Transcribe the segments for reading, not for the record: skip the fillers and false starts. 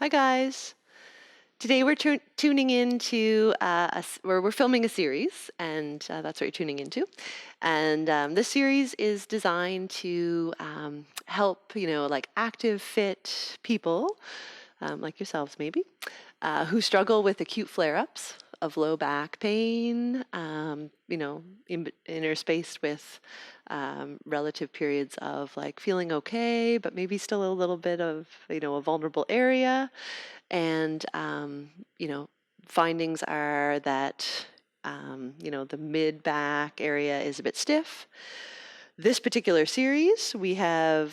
Hi guys. Today we're tuning into where we're filming a series, and that's what you're tuning into. And this series is designed to help, like active, fit people, like yourselves maybe, who struggle with acute flare-ups of low back pain, interspaced with relative periods of like feeling okay, but maybe still a little bit of, a vulnerable area. And, findings are that, the mid back area is a bit stiff. This particular series, we're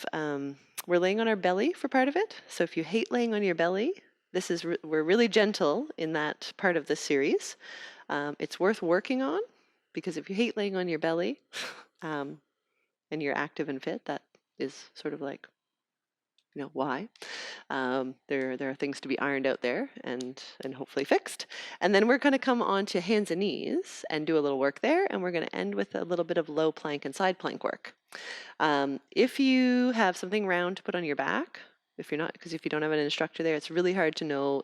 laying on our belly for part of it. So if you hate laying on your belly, we're really gentle in that part of this series. It's worth working on because if you hate laying on your belly, and you're active and fit, that is sort of like, why. There are things to be ironed out there and hopefully fixed. And then we're going to come on to hands and knees and do a little work there. And we're going to end with a little bit of low plank and side plank work. If you have something round to put on your back, if you don't have an instructor there, it's really hard to know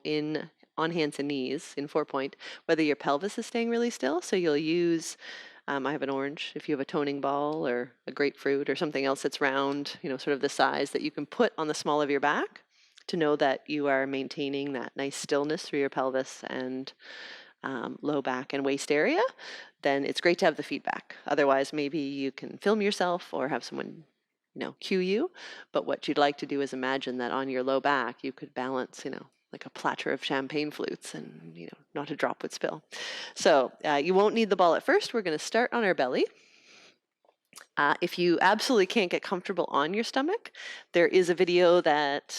on hands and knees in 4-point whether your pelvis is staying really still. So you'll use I have an orange. If you have a toning ball or a grapefruit or something else that's round, sort of the size that you can put on the small of your back to know that you are maintaining that nice stillness through your pelvis and low back and waist area, then it's great to have the feedback. Otherwise, maybe you can film yourself or have someone, cue you. But what you'd like to do is imagine that on your low back, you could balance, like a platter of champagne flutes and, not a drop would spill. So you won't need the ball at first. We're going to start on our belly. If you absolutely can't get comfortable on your stomach, there is a video that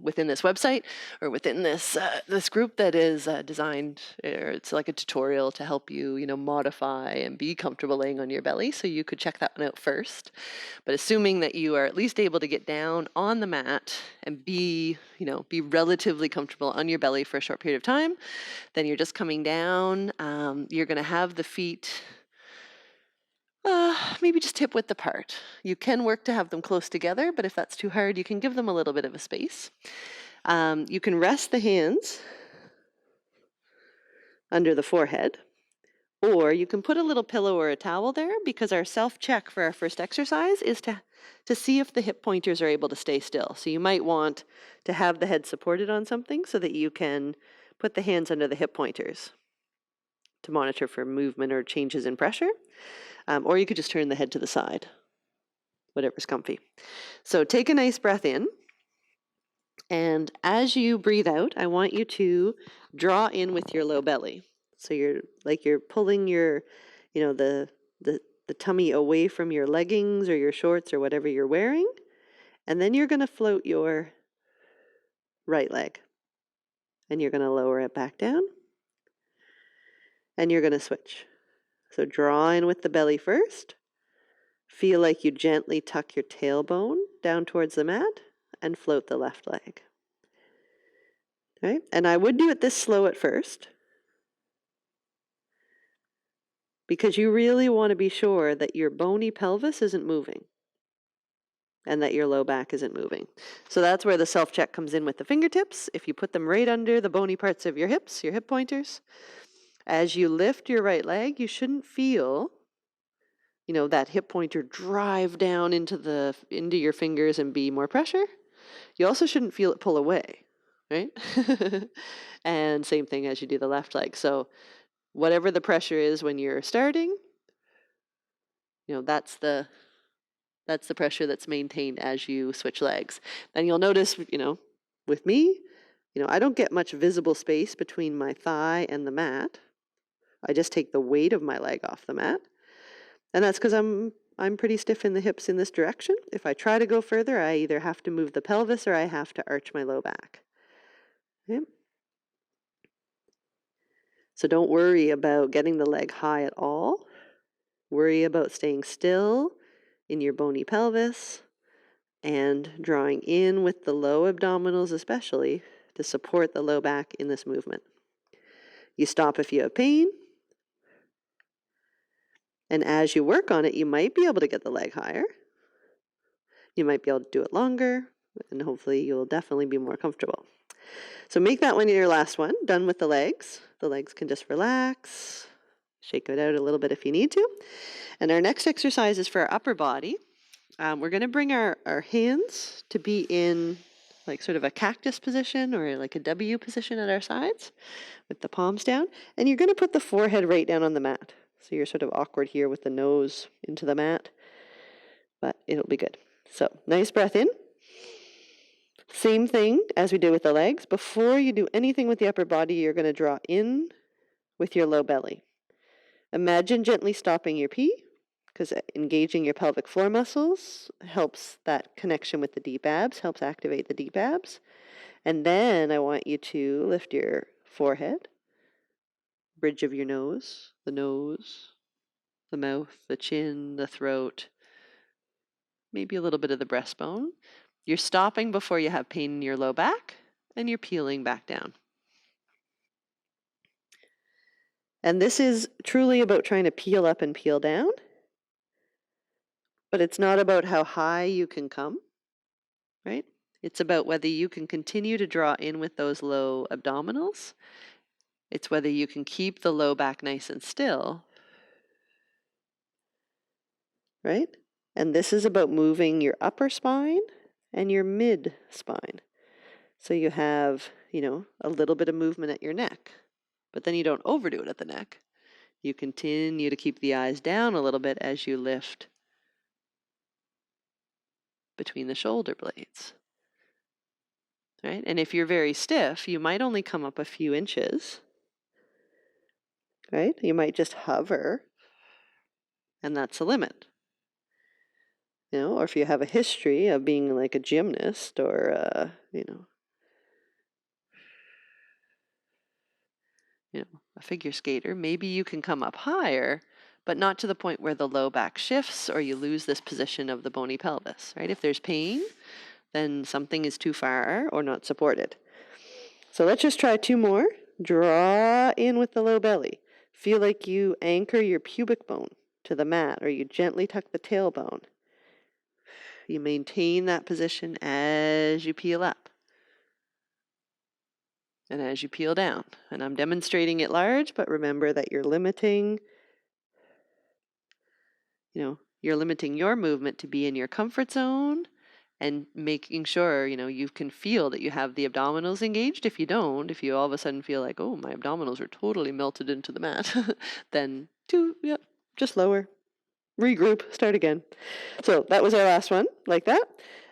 within this website or within this group that is designed, or it's like a tutorial to help you, modify and be comfortable laying on your belly. So you could check that one out first. But assuming that you are at least able to get down on the mat and be relatively comfortable on your belly for a short period of time, then you're just coming down. You're going to have the feet maybe just hip width apart. You can work to have them close together, but if that's too hard, you can give them a little bit of a space. You can rest the hands under the forehead, or you can put a little pillow or a towel there, because our self-check for our first exercise is to see if the hip pointers are able to stay still. So you might want to have the head supported on something so that you can put the hands under the hip pointers to monitor for movement or changes in pressure. Or you could just turn the head to the side, whatever's comfy. So take a nice breath in. And as you breathe out, I want you to draw in with your low belly. So you're pulling your, the tummy away from your leggings or your shorts or whatever you're wearing. And then you're going to float your right leg. And you're going to lower it back down. And you're going to switch. So draw in with the belly first. Feel like you gently tuck your tailbone down towards the mat and float the left leg. Right? And I would do it this slow at first, because you really want to be sure that your bony pelvis isn't moving and that your low back isn't moving. So that's where the self-check comes in with the fingertips. If you put them right under the bony parts of your hips, your hip pointers, as you lift your right leg, you shouldn't feel that hip pointer drive down into your fingers and be more pressure. You also shouldn't feel it pull away, right? And same thing as you do the left leg. So whatever the pressure is when you're starting, that's the pressure that's maintained as you switch legs. And you'll notice, with me, I don't get much visible space between my thigh and the mat. I just take the weight of my leg off the mat. And that's because I'm pretty stiff in the hips in this direction. If I try to go further, I either have to move the pelvis or I have to arch my low back. Okay? So don't worry about getting the leg high at all. Worry about staying still in your bony pelvis and drawing in with the low abdominals especially to support the low back in this movement. You stop if you have pain. And as you work on it, you might be able to get the leg higher. You might be able to do it longer. and hopefully you'll definitely be more comfortable. So make that one your last one. Done with the legs. The legs can just relax. Shake it out a little bit if you need to. And our next exercise is for our upper body. We're going to bring our hands to be in like sort of a cactus position or like a W position at our sides with the palms down. And you're going to put the forehead right down on the mat. So you're sort of awkward here with the nose into the mat, but it'll be good. So nice breath in. Same thing as we did with the legs. Before you do anything with the upper body, you're going to draw in with your low belly. Imagine gently stopping your pee, because engaging your pelvic floor muscles helps that connection with the deep abs, helps activate the deep abs. And then I want you to lift your forehead, bridge of your nose, the mouth, the chin, the throat, maybe a little bit of the breastbone. You're stopping before you have pain in your low back, and you're peeling back down. And this is truly about trying to peel up and peel down, but it's not about how high you can come, right? It's about whether you can continue to draw in with those low abdominals. It's whether you can keep the low back nice and still, right? And this is about moving your upper spine and your mid spine. So you have, a little bit of movement at your neck, but then you don't overdo it at the neck. You continue to keep the eyes down a little bit as you lift between the shoulder blades, right? And if you're very stiff, you might only come up a few inches, right? You might just hover, and that's the limit. Or if you have a history of being like a gymnast or, a figure skater, maybe you can come up higher, but not to the point where the low back shifts or you lose this position of the bony pelvis, right? If there's pain, then something is too far or not supported. So let's just try 2 more. Draw in with the low belly. Feel like you anchor your pubic bone to the mat or you gently tuck the tailbone. You maintain that position as you peel up and as you peel down. And I'm demonstrating it large, but remember that you're limiting your movement to be in your comfort zone and making sure, you can feel that you have the abdominals engaged. If you all of a sudden feel like, oh, my abdominals are totally melted into the mat, then just lower, regroup, start again. So that was our last one, like that.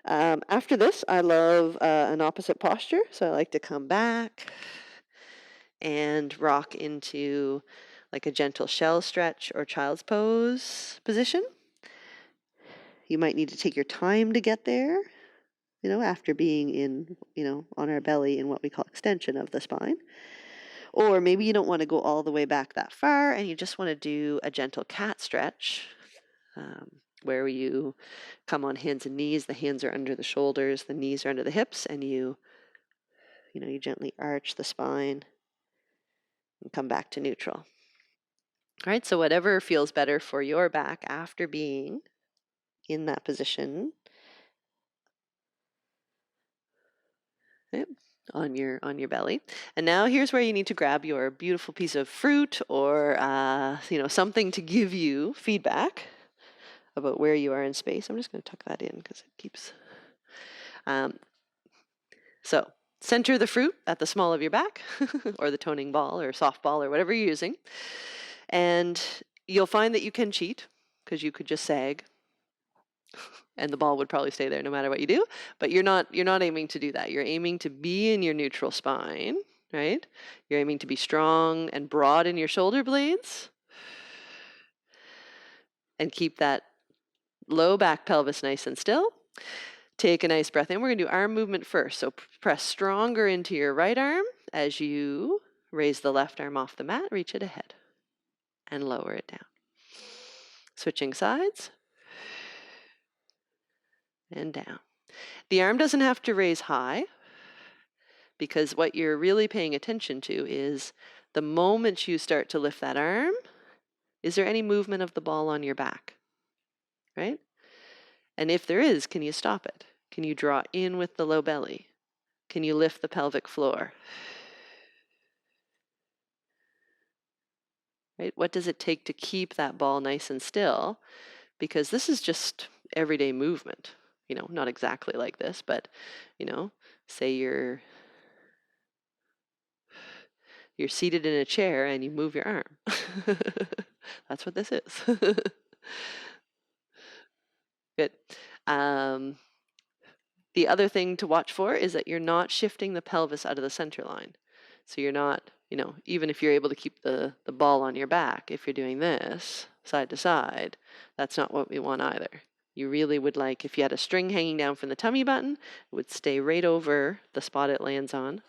After this, I love an opposite posture. So I like to come back and rock into like a gentle shell stretch or child's pose position. You might need to take your time to get there, after being in, on our belly in what we call extension of the spine. Or maybe you don't want to go all the way back that far and you just want to do a gentle cat stretch where you come on hands and knees. The hands are under the shoulders, the knees are under the hips, and you gently arch the spine and come back to neutral. All right, so whatever feels better for your back after being in that position, on your belly. And now here's where you need to grab your beautiful piece of fruit or something to give you feedback about where you are in space. I'm just going to tuck that in because it keeps. So center the fruit at the small of your back or the toning ball or softball or whatever you're using. And you'll find that you can cheat because you could just sag and the ball would probably stay there no matter what you do, but you're not aiming to do that. You're aiming to be in your neutral spine, right? You're aiming to be strong and broad in your shoulder blades and keep that low back pelvis nice and still. Take a nice breath in. We're going to do arm movement first. So press stronger into your right arm as you raise the left arm off the mat, reach it ahead and lower it down. Switching sides and down. The arm doesn't have to raise high because what you're really paying attention to is the moment you start to lift that arm, is there any movement of the ball on your back, right? And if there is, can you stop it? Can you draw in with the low belly? Can you lift the pelvic floor? Right? What does it take to keep that ball nice and still? Because this is just everyday movement. Not exactly like this, but, say you're seated in a chair and you move your arm. That's what this is. Good. The other thing to watch for is that you're not shifting the pelvis out of the center line. So you're not, even if you're able to keep the ball on your back, if you're doing this side to side, that's not what we want either. You really would like, if you had a string hanging down from the tummy button, it would stay right over the spot it lands on,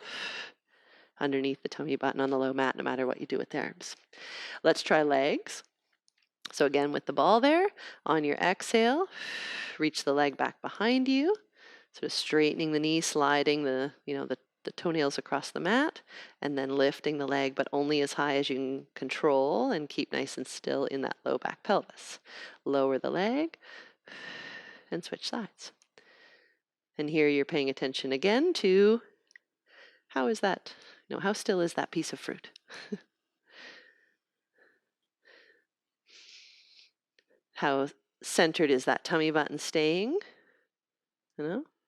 underneath the tummy button on the low mat, no matter what you do with the arms. Let's try legs. So again, with the ball there, on your exhale, reach the leg back behind you, sort of straightening the knee, sliding the toenails across the mat, and then lifting the leg, but only as high as you can control and keep nice and still in that low back pelvis. Lower the leg and switch sides. And here you're paying attention again to how is that, how still is that piece of fruit? How centered is that tummy button staying?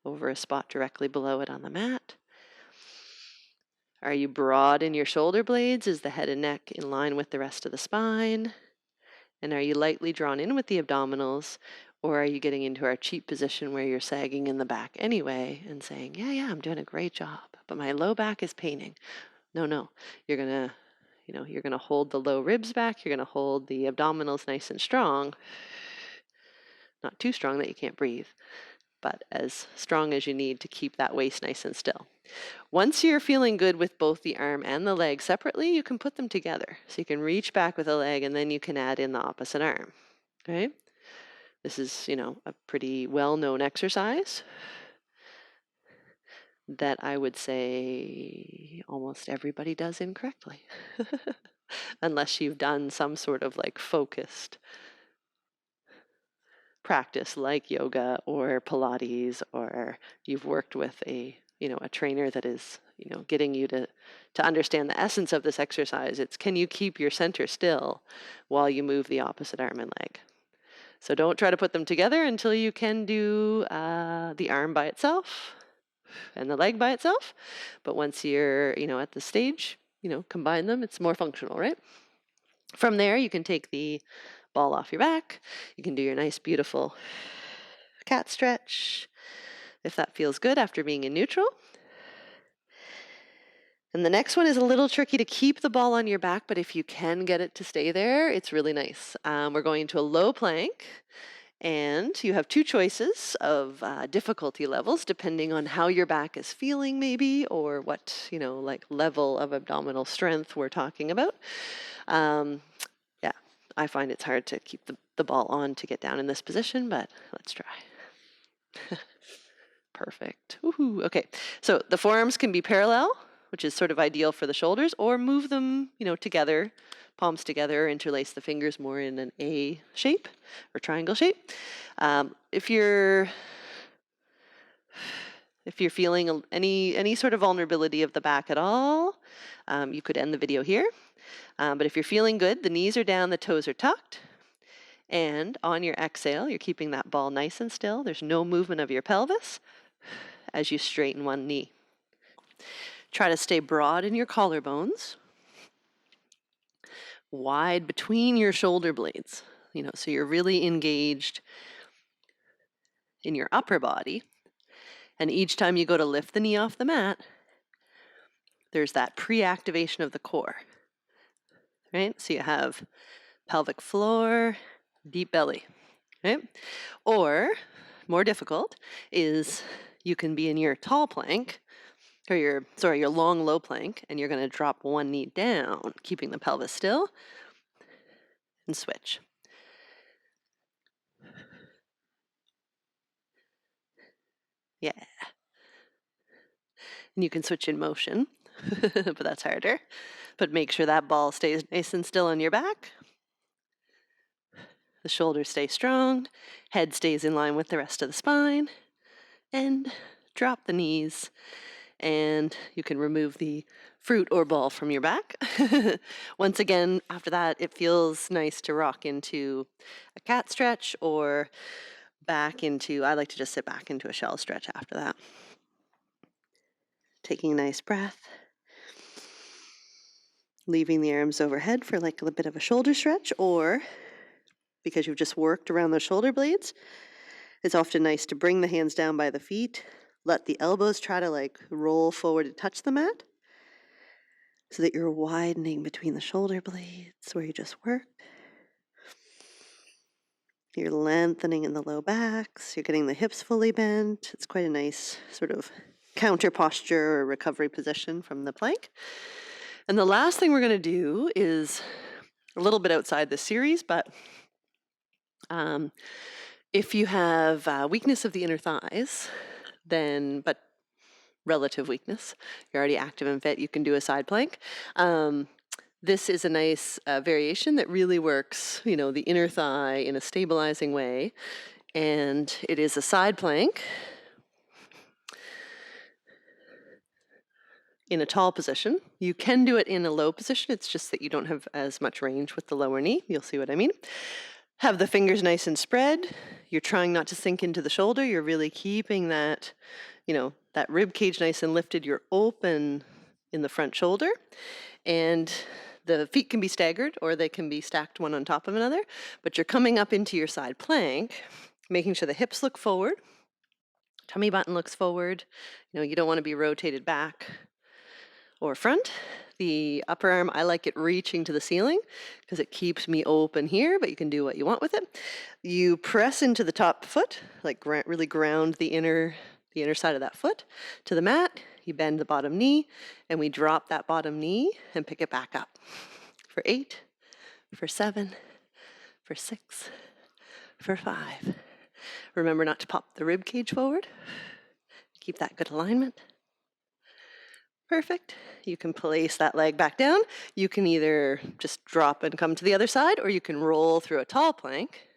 Over a spot directly below it on the mat. Are you broad in your shoulder blades? Is the head and neck in line with the rest of the spine? And are you lightly drawn in with the abdominals? Or are you getting into our cheat position where you're sagging in the back anyway and saying, yeah, I'm doing a great job, but my low back is paining. No, you're going to hold the low ribs back. You're going to hold the abdominals nice and strong. Not too strong that you can't breathe, but as strong as you need to keep that waist nice and still. Once you're feeling good with both the arm and the leg separately, you can put them together. So you can reach back with a leg and then you can add in the opposite arm. Okay? This is, a pretty well-known exercise that I would say almost everybody does incorrectly. Unless you've done some sort of focused practice like yoga or Pilates, or you've worked with a trainer that is, getting you to understand the essence of this exercise. It's, can you keep your center still while you move the opposite arm and leg? So don't try to put them together until you can do the arm by itself and the leg by itself. But once you're, at the stage, combine them, it's more functional, right? From there, you can take the ball off your back. You can do your nice, beautiful cat stretch, if that feels good after being in neutral. And the next one is a little tricky to keep the ball on your back, but if you can get it to stay there, it's really nice. We're going into a low plank, and you have two choices of difficulty levels, depending on how your back is feeling maybe, or what, level of abdominal strength we're talking about. Yeah, I find it's hard to keep the ball on to get down in this position, but let's try. Perfect. Woohoo. Okay, so the forearms can be parallel, which is sort of ideal for the shoulders, or move them, together, palms together, interlace the fingers more in an A shape or triangle shape. If you're feeling any sort of vulnerability of the back at all, you could end the video here. But if you're feeling good, the knees are down, the toes are tucked. And on your exhale, you're keeping that ball nice and still. There's no movement of your pelvis as you straighten one knee. Try to stay broad in your collarbones, wide between your shoulder blades, so you're really engaged in your upper body. And each time you go to lift the knee off the mat, there's that pre-activation of the core, right? So you have pelvic floor, deep belly, right? Or, more difficult, is you can be in your tall plank, or your long low plank, and you're going to drop one knee down, keeping the pelvis still, and switch. Yeah. And you can switch in motion, but that's harder. But make sure that ball stays nice and still on your back. The shoulders stay strong, head stays in line with the rest of the spine, and drop the knees. And you can remove the fruit or ball from your back. Once again, after that, it feels nice to rock into a cat stretch or back into, I like to just sit back into a shell stretch after that. Taking a nice breath. Leaving the arms overhead for like a bit of a shoulder stretch, or because you've just worked around the shoulder blades, it's often nice to bring the hands down by the feet, let the elbows try to like roll forward and touch the mat so that you're widening between the shoulder blades where you just worked. You're lengthening in the low backs, you're getting the hips fully bent. It's quite a nice sort of counter posture or recovery position from the plank. And the last thing we're going to do is a little bit outside the series, but if you have weakness of the inner thighs, but relative weakness, you're already active and fit, you can do a side plank. This is a nice variation that really works, the inner thigh in a stabilizing way. And it is a side plank in a tall position. You can do it in a low position. It's just that you don't have as much range with the lower knee. You'll see what I mean. Have the fingers nice and spread. You're trying not to sink into the shoulder. You're really keeping that, that rib cage nice and lifted. You're open in the front shoulder. And the feet can be staggered or they can be stacked one on top of another. But you're coming up into your side plank, making sure the hips look forward. Tummy button looks forward. You don't want to be rotated back or front. The upper arm, I like it reaching to the ceiling because it keeps me open here, but you can do what you want with it. You press into the top foot, like really ground the inner side of that foot to the mat. You bend the bottom knee, and we drop that bottom knee and pick it back up. For 8, for 7, for 6, for 5. Remember not to pop the rib cage forward. Keep that good alignment. Perfect. You can place that leg back down. You can either just drop and come to the other side, or you can roll through a tall plank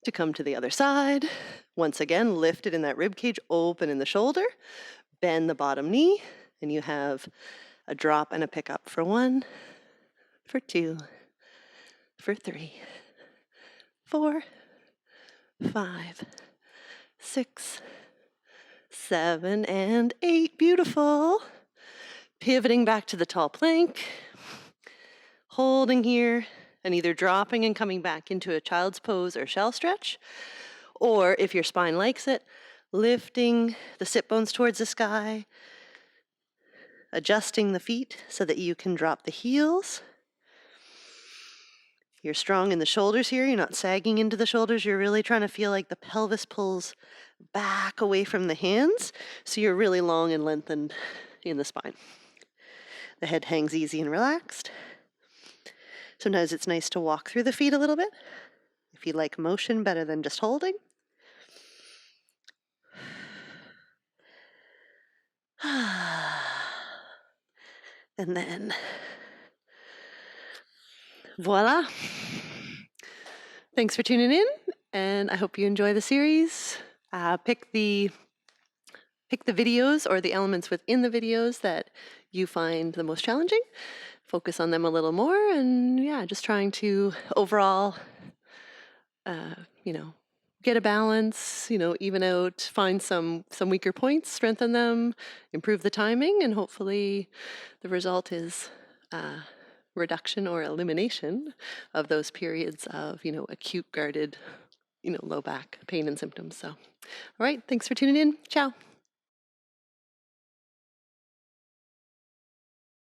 to come to the other side. Once again, lift it in that rib cage, open in the shoulder, bend the bottom knee, and you have a drop and a pickup for 1, for 2, for 3, 4, 5, 6, 7, and 8. Beautiful. Pivoting back to the tall plank, holding here, and either dropping and coming back into a child's pose or shell stretch, or if your spine likes it, lifting the sit bones towards the sky, adjusting the feet so that you can drop the heels. You're strong in the shoulders here. You're not sagging into the shoulders. You're really trying to feel like the pelvis pulls back away from the hands, so you're really long and lengthened in the spine. The head hangs easy and relaxed. Sometimes it's nice to walk through the feet a little bit if you like motion better than just holding. And then, voila. Thanks for tuning in, and I hope you enjoy the series. Pick the videos or the elements within the videos that you find the most challenging. Focus on them a little more, and just trying to overall, get a balance, even out, find some weaker points, strengthen them, improve the timing, and hopefully the result is reduction or elimination of those periods of, acute guarded, low back pain and symptoms. So, all right, thanks for tuning in. Ciao.